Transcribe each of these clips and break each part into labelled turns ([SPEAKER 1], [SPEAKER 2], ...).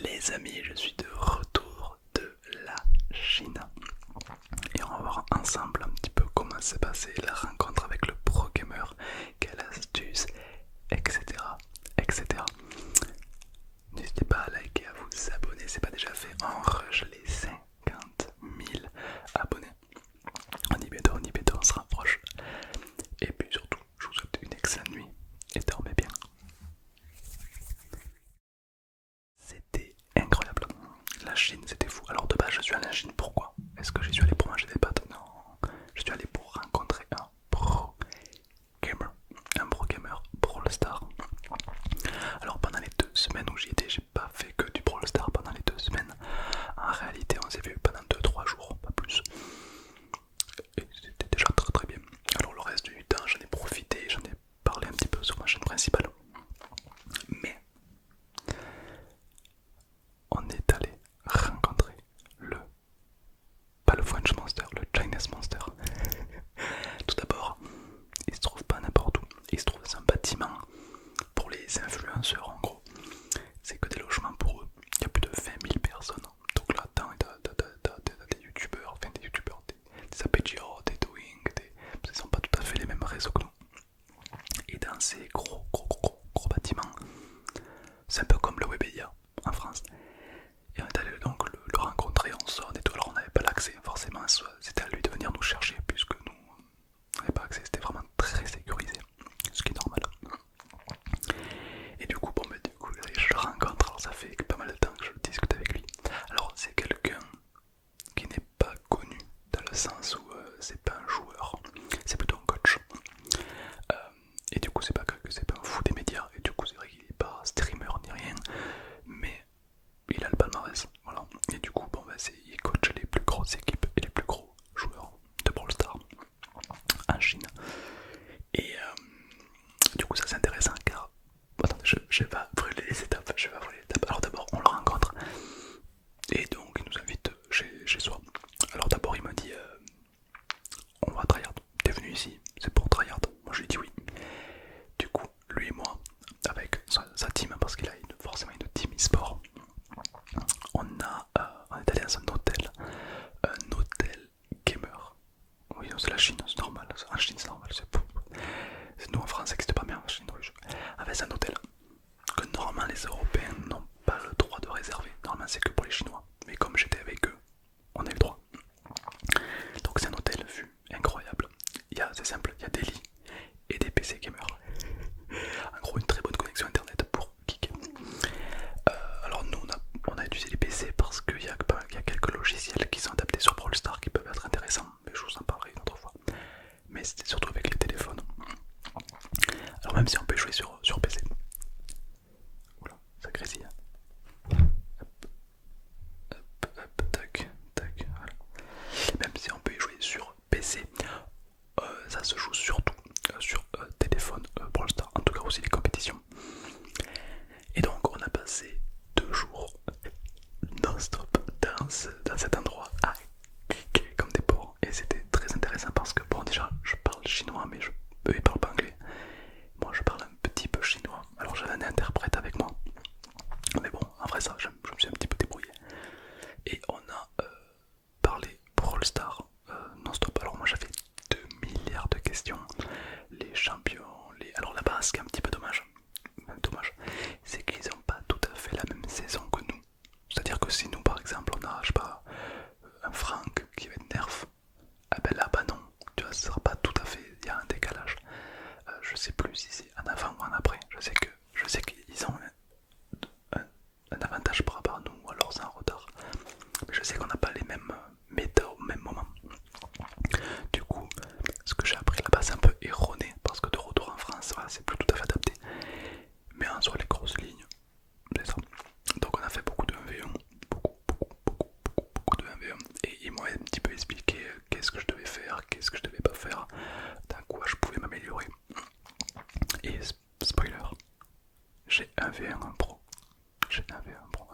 [SPEAKER 1] Les amis, je suis de retour de la Chine et on va voir ensemble un petit peu comment s'est passée la rencontre avec le pro gamer, quelle astuce, etc. etc. N'hésitez pas à liker, à vous abonner, c'est pas déjà fait, on rush les 50 000 abonnés. On y bientôt, on se rapproche. Et puis surtout, je vous souhaite une excellente nuit et dormez bien. C'était incroyable. La Chine, c'était fou. Alors de base, je suis allé en Chine, pourquoi? Est-ce que j'y suis allé pour manger des pâtes? Non. Je suis allé pour rencontrer un pro gamer. Un pro gamer, Brawl Star. Alors pendant les 2 semaines où j'y étais, j'ai pas fait que du Brawl Star pendant les 2 semaines. En réalité, on s'est vu pendant 2-3 jours, pas plus. Et c'était déjà très très bien. Alors le reste du temps, j'en ai profité, j'en ai parlé un petit peu sur ma chaîne principale. Mais on est allé rencontrer le, pas le French Monster, le Chinese Monster. Tout d'abord, il se trouve pas n'importe où, il se trouve dans un bâtiment pour les influenceurs en gros. C'est que des logements pour eux, il y a plus de 20 000 personnes. Donc là-dedans, t'as des youtubeurs, enfin des youtubeurs, des APGO, des Doing, ils sont pas tout à fait les mêmes réseaux que nous. Et dans ces gros bâtiments, c'est un peu comme le Webedia en France. Et on est allé donc le rencontrer, on sonne et tout. Alors on n'avait pas l'accès forcément, c'était à lui de venir nous chercher puisque nous on n'avait pas accès, c'était vraiment très sécurisé, ce qui est normal. Et du coup, je le rencontre, alors ça fait pas mal de temps que je discute avec lui. Alors c'est quelqu'un qui n'est pas connu dans le sens où c'est pas un joueur, c'est plutôt un coach. Euh, et du coup c'est pas un fou des médias, et du coup c'est vrai qu'il est pas streamer ni rien, mais il a le palmarès, voilà. Et du coup il coach les plus grosses équipes et les plus gros joueurs de Brawl Stars en Chine. Et du coup ça c'est intéressant car attendez, je vais pas brûler les étapes, Alors d'abord on le rencontre et donc il nous invite chez soi. Alors d'abord il m'a dit on va tryhard, t'es venu ici, c'est pour tryhard. Moi je lui ai dit oui. Du coup lui et moi avec sa team, parce qu'il a forcément une team e-sport, on est allé dans un hôtel gamer. Oui, c'est la Chine, c'est normal. En Chine, c'est normal. Nous en France, ça n'existe pas bien en Chine. Oui, en fait, c'est un hôtel que normalement les Européens n'ont pas le droit de réserver. Normalement, c'est que pour les Chinois. Mais comme j'étais avec eux, on a eu le droit. Donc, c'est un hôtel vue incroyable. C'est simple, il y a des lits et des PC gamers. En gros, une très bonne connexion internet pour geek. Alors nous on a utilisé les PC parce qu'il y a quelques logiciels qui sont adaptés sur Brawl Stars qui peuvent être intéressants, mais je vous en parlerai une autre fois. Mais c'était surtout avec les téléphones. Alors même si on peut jouer sur PC. Oula, ça grésille. Tac, voilà. Même si on peut y jouer sur PC, ça se joue surtout sur téléphone Brawl Stars, en tout cas aussi les compétitions. Et donc on a passé 2 jours non-stop dans cet endroit à cliquer comme des porcs. Et c'était très intéressant parce que bon, déjà je parle chinois mais eux ils parlent pas anglais. Moi je parle un petit peu chinois. Alors j'avais un interprète avec moi. Mais bon, en vrai ça, je me suis un petit peu débrouillé. Et on a parlé Brawl Stars non-stop. Alors moi j'avais 2 milliards de questions. Les champions, alors là-bas ce qui est un petit peu dommage, c'est qu'ils n'ont pas tout à fait la même saison que nous. C'est-à-dire que si nous par exemple on a, je sais pas, un Frank qui va être nerf, ah ben là-bas non, tu vois, ce sera pas tout à fait, il y a un décalage. Je sais plus si c'est en avant ou en après, je sais qu'ils ont un avantage par rapport à nous, ou alors c'est un retard. Mais je sais qu'on n'a pas les mêmes méta au même moment. Du coup, ce que j'ai appris là-bas c'est un peu erroné, parce que de retour en France, voilà, c'est plus tout à fait adapté. Mais en soi les grosses lignes, c'est ça. Donc on a fait beaucoup de 1v1, beaucoup de 1v1, et ils m'ont un petit peu expliqué qu'est-ce que je devais faire, qu'est-ce que je devais pas faire, dans quoi je pouvais m'améliorer. Et spoiler, j'ai 1v1 un pro. J'ai 1v1 un pro.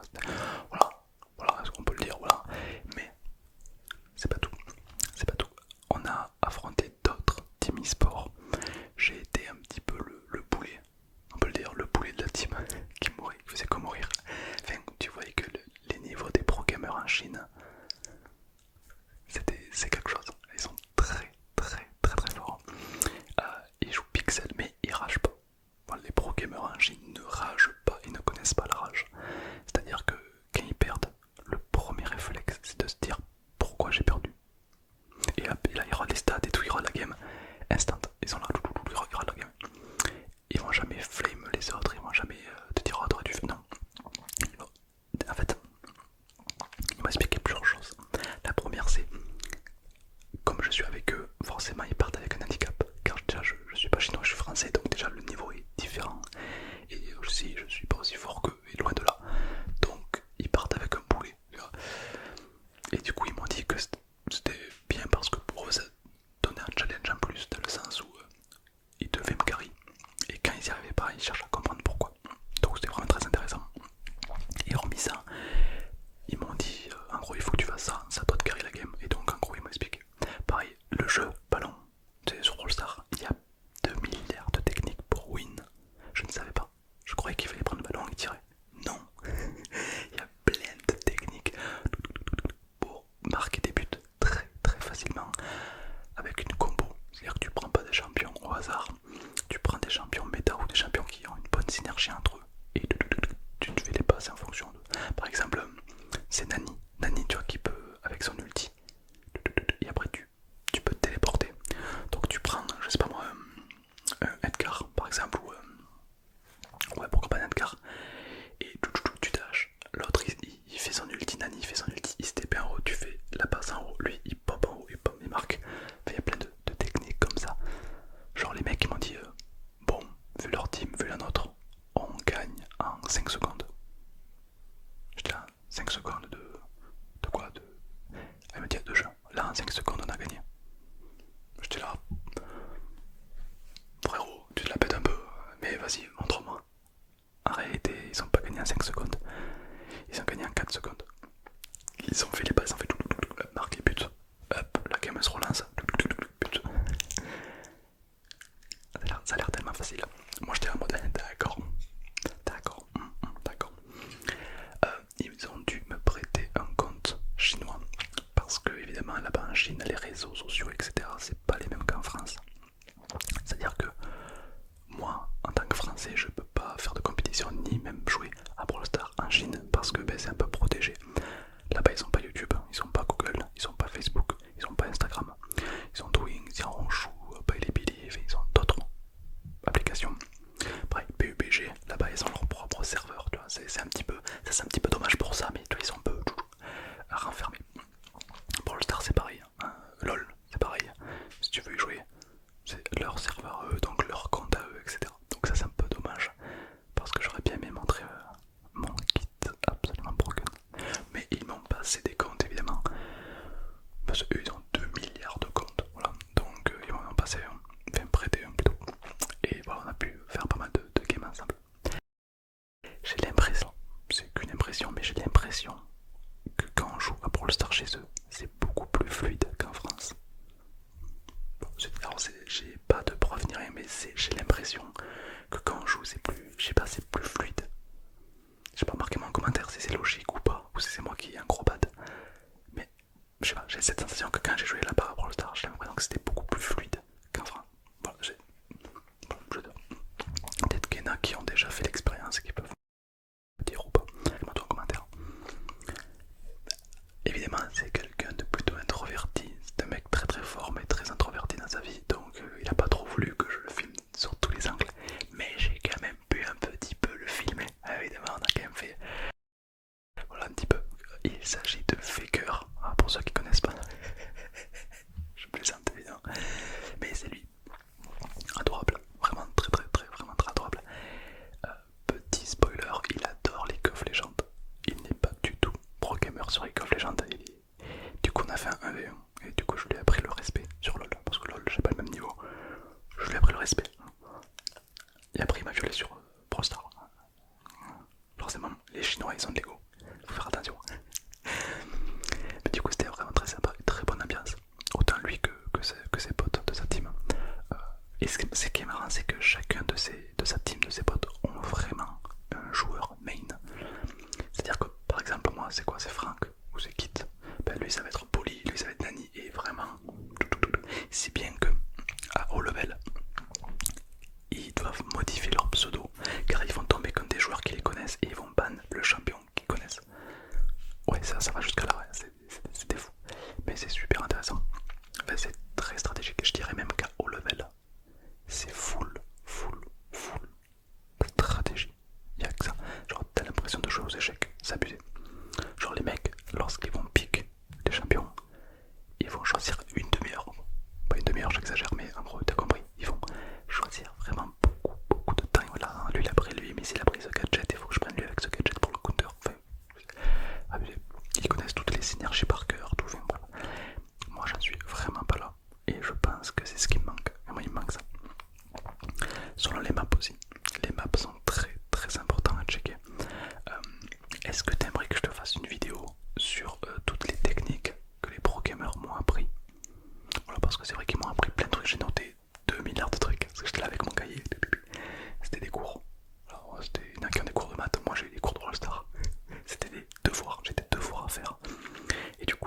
[SPEAKER 1] Voilà, est-ce qu'on peut le dire, voilà. Mais c'est pas tout. C'est pas tout. On a affronté d'autres team e-sport. J'ai été un petit peu le boulet, on peut le dire, le boulet de la team qui mourait, qui faisait que mourir. Enfin, tu voyais que ils ont gagné en 4 secondes. Ils ont fait les passes, ils ont fait marqué but. Hop, la game se relance, but. Ça a l'air tellement facile. Moi j'étais en mode d'accord, d'accord, d'accord. Ils ont dû me prêter un compte chinois parce que évidemment là-bas en Chine les réseaux sociaux etc c'est pas les mêmes qu'en France. C'est à dire que moi en tant que français je peux pas faire de compétition ni même jouer à Brawl Stars en Chine parce que c'est un peu protégé. Là-bas ils ont pas YouTube, ils ont pas Google, ils ont pas Facebook, ils ont pas Instagram, ils ont Twing, ils ont Chou, Bilibili, ils ont d'autres applications. Pareil, PUBG, là-bas ils ont leur propre serveur, tu vois, c'est un petit peu, ça c'est un petit peu dommage pour ça, mais tu vois, ils sont un peu renfermés. Brawl Stars c'est pareil, hein. LOL c'est pareil, si tu veux y jouer, c'est leur serveur à eux, donc leur compte à eux, etc. Donc ça c'est un peu dommage, parce que j'aurais bien aimé montrer mon kit absolument broken. Mais ils m'ont passé des comptes évidemment, parce qu'eux ils ont 2 milliards de comptes, voilà. Donc ils m'en ont passé un, enfin prêté un plutôt. Et voilà, on a pu faire pas mal de games ensemble. J'ai l'impression, c'est qu'une impression, mais j'ai l'impression que quand on joue à Brawl Stars chez eux, c'est beaucoup plus fluide qu'en France. Bon, alors j'ai pas de preuve ni rien, mais j'ai l'impression que quand on joue, c'est plus, je sais pas, c'est plus fluide. J'ai pas marqué en commentaire si c'est logique ou pas, ou si c'est moi qui ai un gros bad. Mais je sais pas, j'ai cette sensation que quand j'ai joué là-bas à Brawl Stars, j'ai l'impression que c'était beaucoup plus fluide qu'en France. Voilà, peut-être qu'il y en a qui ont déjà fait l'expérience et qui peuvent me dire ou pas. Mets-moi en commentaire. Évidemment, c'est quelqu'un de plutôt introverti. C'est un mec très très fort, mais très introverti dans sa vie. Donc, il a pas trop voulu que je le filme sur tous les angles. Mais j'ai quand même pu un petit peu le filmer. Évidemment, on a quand même fait. Voilà un petit peu. Il s'agit de Faker. Pour ceux qui connaissent pas. Je plaisante évidemment. Mais c'est lui. Adorable. Vraiment très très très vraiment très adorable. Petit spoiler, il adore League of Legends. Il n'est pas du tout pro gamer sur League of Legends. Du coup on a fait un 1v1 et du coup je lui ai appris le respect sur LoL. Parce que LoL j'ai pas le même niveau. Je lui ai appris le respect. Et après il m'a violé sur Brawl Stars. Forcément les Chinois ils ont de l'ego. Faut faire attention. Mais du coup c'était vraiment très sympa et très bonne ambiance. Autant lui que ses potes de sa team. Et ce qui est marrant, c'est que chacun de sa team, de ses potes, ont vraiment un joueur main. C'est-à-dire que par exemple, moi, c'est quoi? C'est Frank ou c'est Kit. Ben, lui, ça va être Polly, lui, ça va être Nani. Et vraiment, si bien que à haut level, ils doivent modifier leur pseudo car ils vont tomber comme des joueurs qui les connaissent et ils vont ban le champion qu'ils connaissent. Ouais, ça va jusqu'à là, ouais, c'était fou. Mais c'est super intéressant. Enfin, c'est très stratégique. Je dirais même qu'à haut level, c'est full stratégie. Il n'y a que ça. Genre, t'as l'impression de jouer aux échecs, c'est abusé. Genre, les mecs, lorsqu'ils vont pick les champions, ils vont choisir une demi-heure. Pas une demi-heure, j'exagère, mais en gros, t'as compris. Ils vont choisir vraiment beaucoup de temps. Voilà, lui il a pris lui, mais s'il a pris ce gadget, il faut que je prenne lui avec ce gadget pour le counter. Enfin, abusé. Ils connaissent toutes les synergies par cœur, tout. Enfin, bref. Moi, j'en suis vraiment pas là. Et je pense que c'est ce qui me manque. Et moi, il me manque ça. Selon les maps aussi. Les maps sont très très importants à checker. Est-ce que tu aimerais que je te fasse une vidéo sur toutes les techniques que les pro gamers m'ont appris? Voilà, parce que c'est vrai qu'ils m'ont appris plein de trucs. J'ai noté 2 milliards de trucs. Parce que j'étais là avec mon cahier. C'était des cours. Alors, il y en a qui ont des cours de maths. Moi j'ai eu des cours de All-Star. C'était des devoirs. J'ai des devoirs à faire. Et du coup,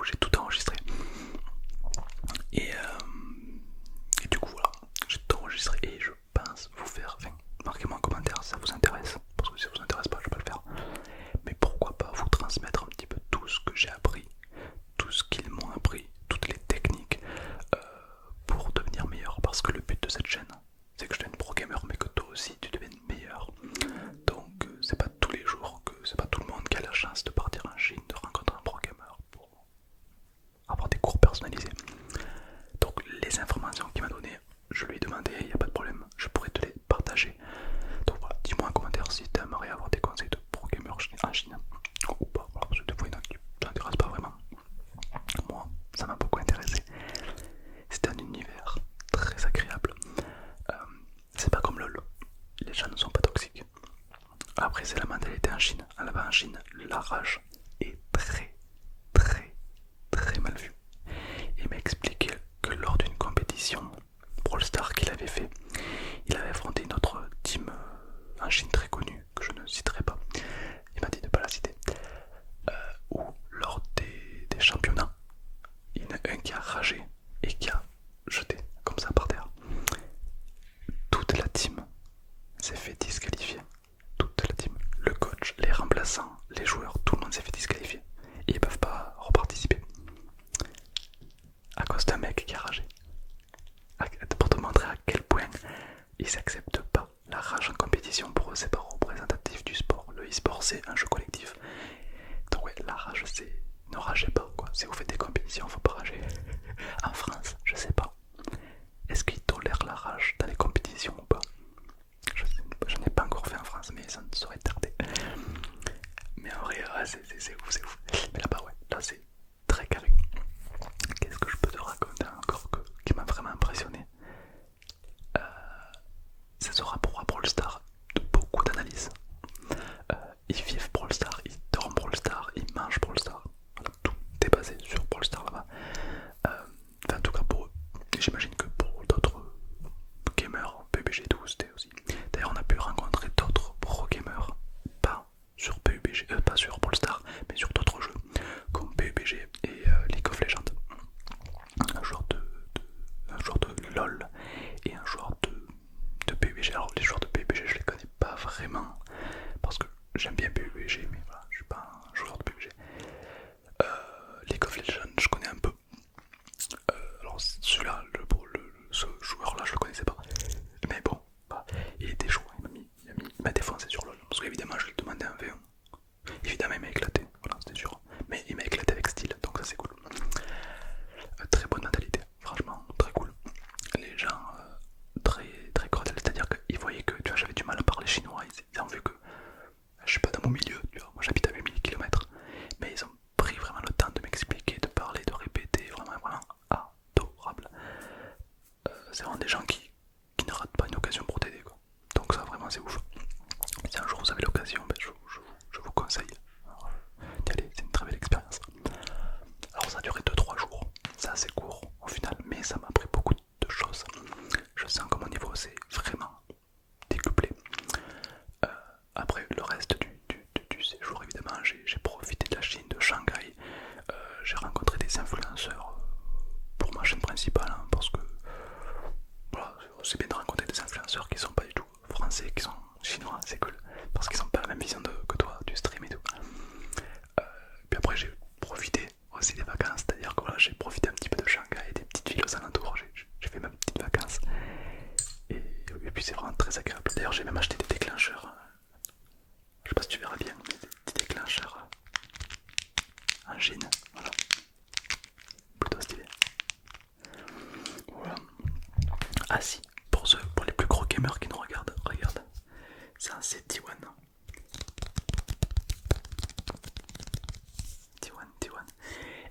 [SPEAKER 1] la rage est très très très mal vue. Il m'a expliqué que lors d'une compétition Brawl Stars qu'il avait fait, il avait affronté une autre team en Chine très connue, que je ne citerai pas. Il m'a dit de ne pas la citer. Où lors des championnats, il y en a un qui a ragé et qui a jeté comme ça par terre. Toute la team s'est fait disqualifier. Toute la team. Le coach, les remplaçants, les joueurs, tout le monde s'est fait disqualifier. Et ils peuvent pas reparticiper. À cause d'un mec qui a ragé. Pour te montrer à quel point ils n'acceptent pas la rage en compétition. Pour eux, c'est pas représentatif du sport. Le e-sport, c'est un jeu collectif. Donc ouais, la rage, c'est... Ne ragez pas, quoi. Si vous faites des compétitions, faut pas rager. En France, je sais pas. Est-ce qu'ils tolèrent la rage dans les compétitions ou pas? Je n'ai pas encore fait en France, mais ça ne saurait tarder. Mais en vrai, ouais, c'est ouf, c'est ouf. Mais là-bas, ouais, là c'est très carré. Qu'est-ce que je peux te raconter encore qui m'a vraiment impressionné? C'est ce rapport à Brawl Stars, de beaucoup d'analyses. Ils vivent Brawl Stars, ils dorment Brawl Stars, ils mangent Brawl Stars. Voilà, tout est basé sur Brawl Stars là-bas. Enfin, en tout cas pour eux. Et j'imagine que pour d'autres gamers, PUBG et tout, c'était aussi. D'ailleurs, on a pu rencontrer d'autres pro gamers, pas sur PUBG, pas sur Brawl Stars, mais sur d'autres jeux, comme PUBG et League of Legends. Un joueur de LOL et un joueur de PUBG. Alors les joueurs de PUBG je les connais pas vraiment parce que j'aime bien PUBG mais voilà je suis pas un joueur de PUBG. League of Legends je connais un peu. Alors celui-là, ce joueur là je le connaissais pas. Mais bon, bah, il était chaud, il m'a défoncé sur LOL. Parce qu'évidemment je lui demandais un V1. Évidemment il m'a éclaté, voilà c'était sûr. Mais il m'a éclaté avec style, donc ça c'est cool. Très bonne mentalité, franchement, très cool. Les gens très très cordiales, c'est-à-dire qu'ils voyaient que tu vois, j'avais du mal à parler chinois, ils ont vu que je suis pas dans mon milieu, tu vois, moi j'habite à 8000 km, mais ils ont pris vraiment le temps de m'expliquer, de parler, de répéter, vraiment adorable. C'est vraiment des gens qui ne ratent pas une occasion pour t'aider quoi. Donc ça vraiment c'est ouf. Si un jour vous avez l'occasion, ben, je vous conseille d'y aller, c'est une très belle expérience. Alors ça a duré 2-3 jours, c'est assez court au final, mais ça m'a appris beaucoup de choses. Je sens que mon niveau s'est vraiment décuplé. Après le reste du séjour évidemment, j'ai profité de la Chine, de Shanghai. J'ai rencontré des influenceurs pour ma chaîne principale, hein, parce que voilà, c'est bien de rencontrer des influenceurs qui sont pas du tout français, qui sont chinois, c'est cool, parce qu'ils ont pas la même vision que toi du stream et tout. Puis après j'ai profité aussi des vacances, c'est-à-dire que voilà, j'ai profité un petit peu de Shanghai et des petites villes aux alentours, j'ai fait ma petite vacances. Et puis c'est vraiment très agréable. D'ailleurs j'ai même acheté des déclencheurs, je sais pas si tu verras bien, mais des petits déclencheurs en Chine, voilà, plutôt stylé. Voilà. Ah si, pour les plus gros gamers qui nous regardent, regarde, ça c'est T1. T1.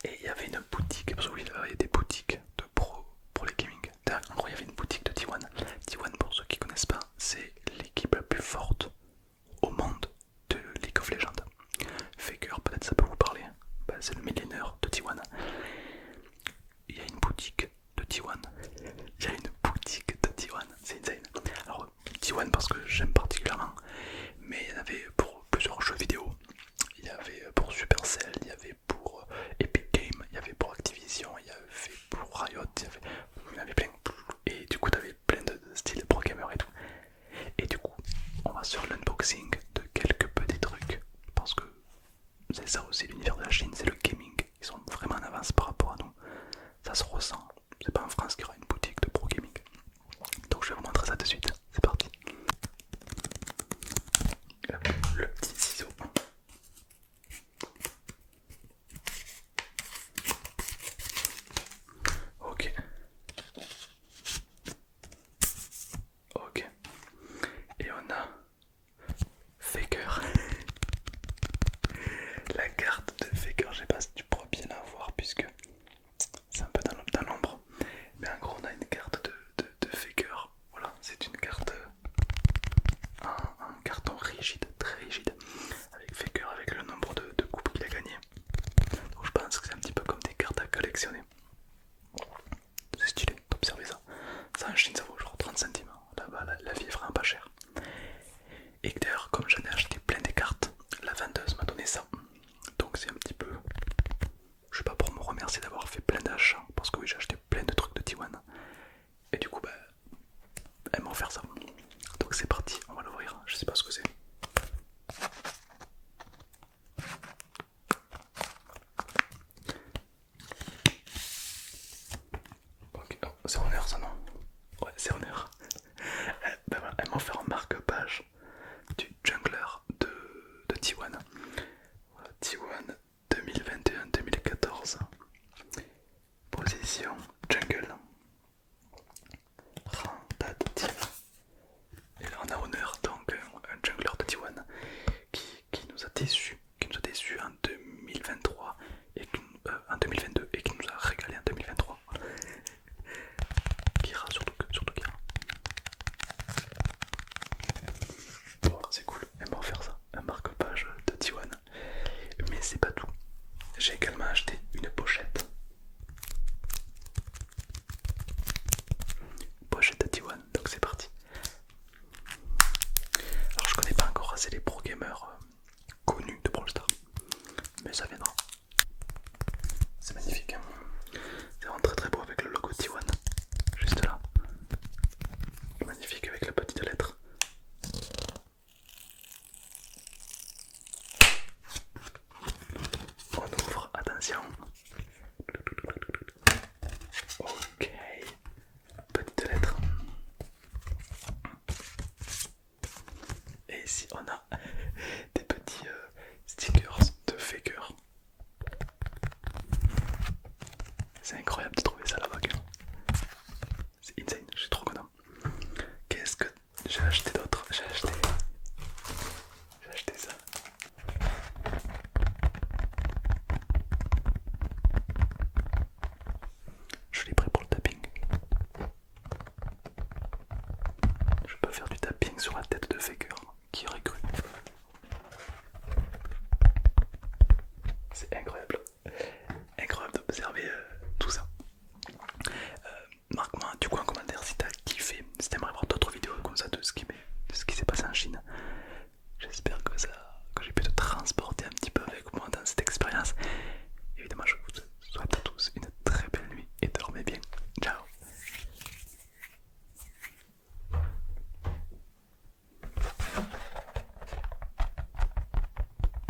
[SPEAKER 1] Et il y avait une boutique, parce que oui, il y a des boutiques de pro pour les gaming. En gros, il y avait une boutique de T1. T1, pour ceux qui connaissent pas, c'est l'équipe la plus forte au monde de League of Legends. Faker, peut-être ça peut vous parler. Bah, c'est le millénaire de T1. Il y a une boutique de T1. Il y a une boutique de T1. C'est insane. Alors, T1 parce que j'aime particulièrement, mais il y en avait pour plusieurs jeux vidéo. Il y avait pour Supercell, il y avait pour Epic Games, il y avait pour Activision, il y avait pour Riot, il y avait plein. Et du coup, tu avais plein de styles pro gamer et tout. Et du coup, on va sur l'unboxing de quelques petits trucs. Parce que c'est ça aussi l'univers de la Chine, c'est le gaming. Ils sont vraiment en avance par rapport à nous. Ça se ressent. C'est pas en France qu'il y aura une boutique de pro gaming. Donc je vais vous montrer ça de suite. C'est parti. Le petit ciseau. Ok. Ok. Et on a Faker. La carte de Faker, je sais pas si tu pourras bien la voir puisque c'est un peu dans l'ombre. Mais en gros on a une carte de Faker. Voilà, c'est une carte confectionné. C'est stylé d'observer ça. Ça en Chine ça vaut genre 30 centimes. Là-bas la vie est vraiment pas chère. Et d'ailleurs comme j'en ai acheté plein des cartes, la vendeuse m'a donné ça. Donc c'est un petit peu, je sais pas, pour me remercier d'avoir fait plein d'achats. Parce que oui, j'ai acheté plein de trucs de Tiwan. Et du coup bah elle m'a offert ça. Donc c'est parti, on va l'ouvrir. Je sais pas ce que c'est. Ok, oh, c'est honneur ça non? Ouais, c'est honneur. Ben voilà, elle m'a offert un marque-page du jungler de T1. Voilà, T1 2021-2014. Position jungle. Rang date team. Et là on a honneur donc un jungler de T1 qui nous a déçus. Qui nous a déçus en 2023 et en 2022 et qui nous a régalé en 2023. Kira, surtout Kira. Bon, c'est cool, elle m'a offert ça, un marque-page de T1. Mais c'est pas tout. J'ai également acheté une pochette. Pochette de T1, donc c'est parti. Alors je connais pas encore assez les pro gamers connus de Brawl Stars, mais ça viendra. C'est magnifique, hein. C'est vraiment très très beau avec le logo T1, juste là. Magnifique avec la petite lettre. On ouvre, attention. Ok, petite lettre. Et ici on a des petits stickers de faker. C'est incroyable de trouver ça là-bas. C'est insane, je suis trop content. Qu'est-ce que j'ai acheté d'autre? J'ai acheté ça. Je l'ai pris pour le tapping. Je peux faire du tapping sur la tête de faker. Qui aurait cru? C'est incroyable. Incroyable d'observer